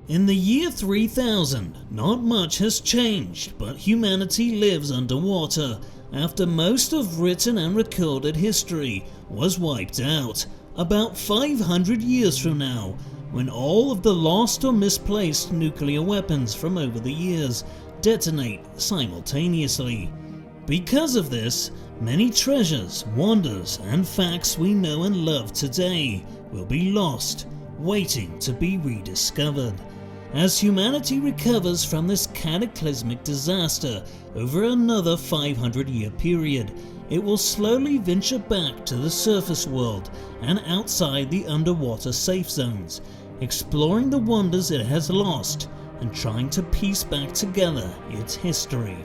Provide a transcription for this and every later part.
In the year 3000, not much has changed, but humanity lives underwater after most of written and recorded history was wiped out. About 500 years from now, when all of the lost or misplaced nuclear weapons from over the years detonate simultaneously. Because of this, many treasures, wonders, and facts we know and love today will be lost, waiting to be rediscovered. As humanity recovers from this cataclysmic disaster over another 500-year period, it will slowly venture back to the surface world and outside the underwater safe zones, exploring the wonders it has lost and trying to piece back together its history.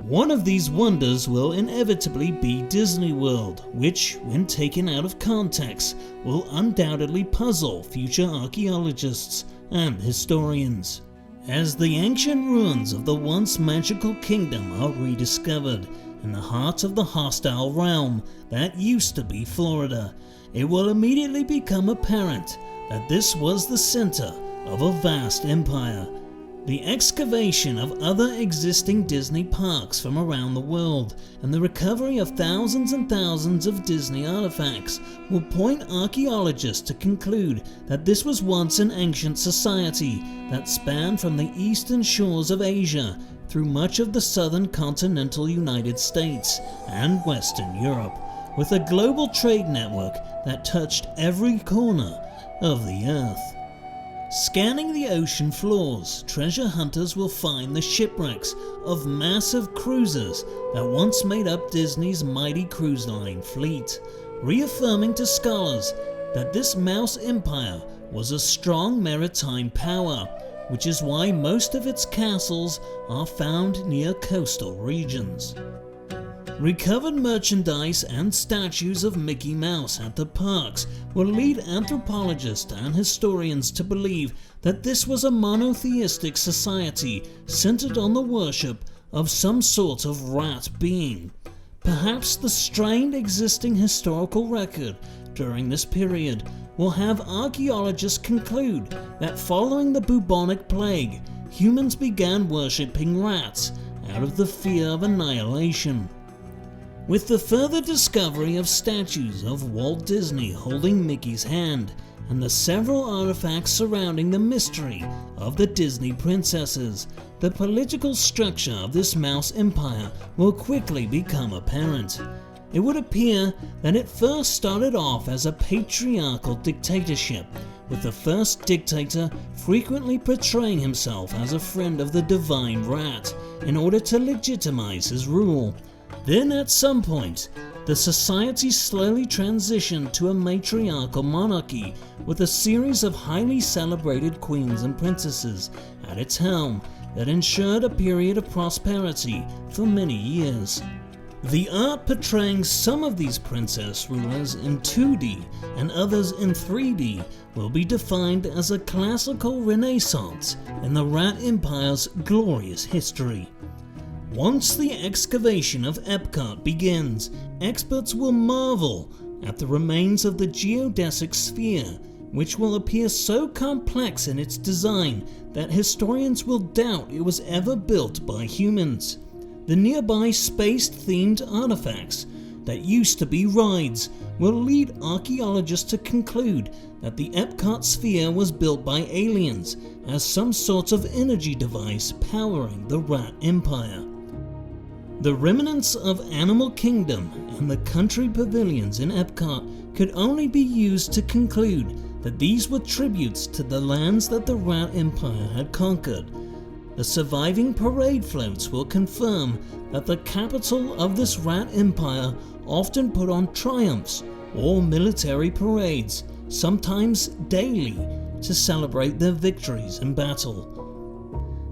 One of these wonders will inevitably be Disney World, which, when taken out of context, will undoubtedly puzzle future archaeologists and historians. As the ancient ruins of the once magical kingdom are rediscovered in the heart of the hostile realm that used to be Florida, it will immediately become apparent that this was the center of a vast empire. The excavation of other existing Disney parks from around the world and the recovery of thousands and thousands of Disney artifacts will point archaeologists to conclude that this was once an ancient society that spanned from the eastern shores of Asia through much of the southern continental United States and Western Europe, with a global trade network that touched every corner of the earth. Scanning the ocean floors, treasure hunters will find the shipwrecks of massive cruisers that once made up Disney's mighty cruise line fleet, reaffirming to scholars that this Mouse Empire was a strong maritime power, which is why most of its castles are found near coastal regions. Recovered merchandise and statues of Mickey Mouse at the parks will lead anthropologists and historians to believe that this was a monotheistic society centered on the worship of some sort of rat being. Perhaps the strained existing historical record during this period will have archaeologists conclude that following the bubonic plague, humans began worshipping rats out of the fear of annihilation. With the further discovery of statues of Walt Disney holding Mickey's hand and the several artifacts surrounding the mystery of the Disney princesses, the political structure of this Mouse Empire will quickly become apparent. It would appear that it first started off as a patriarchal dictatorship, with the first dictator frequently portraying himself as a friend of the divine rat in order to legitimize his rule. Then at some point, the society slowly transitioned to a matriarchal monarchy with a series of highly celebrated queens and princesses at its helm that ensured a period of prosperity for many years. The art portraying some of these princess rulers in 2D and others in 3D will be defined as a classical renaissance in the Rat Empire's glorious history. Once the excavation of Epcot begins, experts will marvel at the remains of the geodesic sphere, which will appear so complex in its design that historians will doubt it was ever built by humans. The nearby space-themed artifacts that used to be rides will lead archaeologists to conclude that the Epcot sphere was built by aliens as some sort of energy device powering the Rat Empire. The remnants of Animal Kingdom and the country pavilions in Epcot could only be used to conclude that these were tributes to the lands that the Rat Empire had conquered. The surviving parade floats will confirm that the capital of this Rat Empire often put on triumphs or military parades, sometimes daily, to celebrate their victories in battle.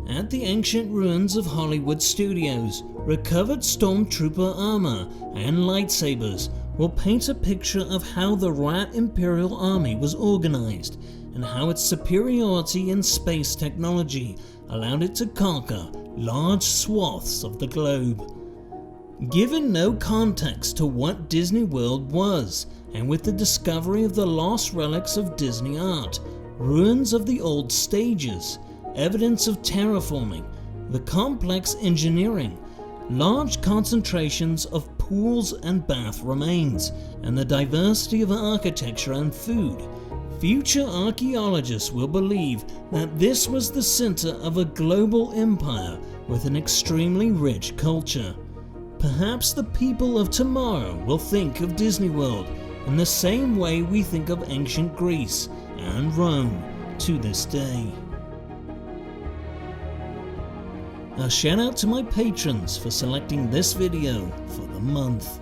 At the ancient ruins of Hollywood Studios, recovered stormtrooper armor and lightsabers will paint a picture of how the Rat Imperial Army was organized and how its superiority in space technology allowed it to conquer large swaths of the globe. Given no context to what Disney World was, and with the discovery of the lost relics of Disney art, ruins of the old stages, evidence of terraforming, the complex engineering, large concentrations of pools and bath remains, and the diversity of architecture and food. Future archaeologists will believe that this was the center of a global empire with an extremely rich culture. Perhaps the people of tomorrow will think of Disney World in the same way we think of ancient Greece and Rome to this day. A shout out to my patrons for selecting this video for the month.